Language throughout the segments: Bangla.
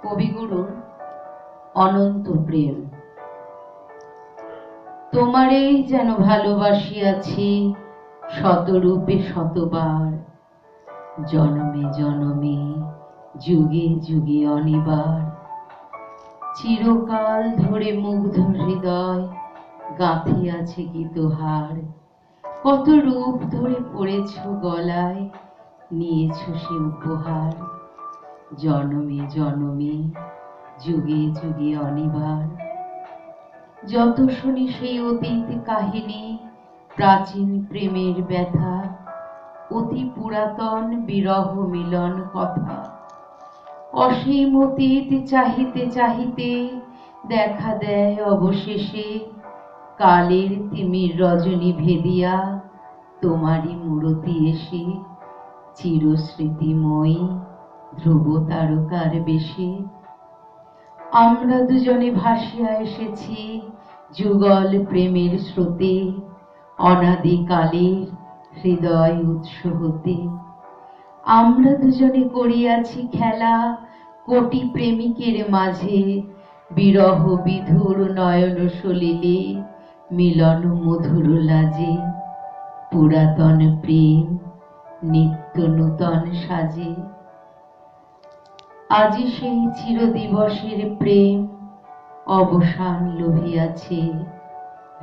কবিগুরুর অনন্ত প্রেম। তোমারেই যেন ভালোবাসিয়াছি শতরূপে শতবার, জনমে জনমে যুগে যুগে অনিবার। চিরকাল ধরে মুগ্ধ হৃদয় গাঁথিয়াছে গীতহার। কত রূপ ধরে পড়েছ গলায়, নিয়েছ সে উপহার। জনমে জনমে যুগে যুগে অনিবার। যত শুনি সেই অতীত কাহিনী, প্রাচীন প্রেমের ব্যথা, অতি পুরাতন বিরহ মিলন কথা। অসীম অতীত চাহিতে চাহিতে দেখা দেয় অবশেষে কালের তিমির রজনী ভেদিয়া তোমারই মূরতি এসে, চিরস্মৃতিময়ী ধ্রুব তারকার বেশে। আমরা দুজনে ভাসিয়া এসেছি যুগল প্রেমের স্রোতে, অনাদিকালের হৃদয় উৎস হতে। আমরা দুজনে করিয়াছি খেলা কোটি প্রেমিকের মাঝে, বিরহ বিধুর নয়ন সলিলে মিলন মধুর লাজে। পুরাতন প্রেম নিত্য নূতন সাজে। আজি সেই চিরদিবসের প্রেম অবসান লভিয়াছে,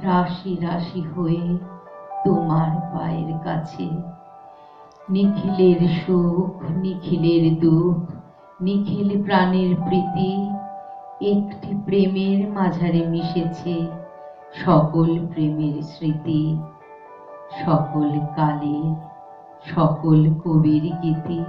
রাশি রাশি হয়ে তোমার পায়ের কাছে। নিখিলের সুখ নিখিলের দুঃখ, নিখিল প্রাণের প্রীতি, একটি প্রেমের মাঝারে মিশেছে সকল প্রেমের স্মৃতি। সকল কালের সকল কবির গীতি।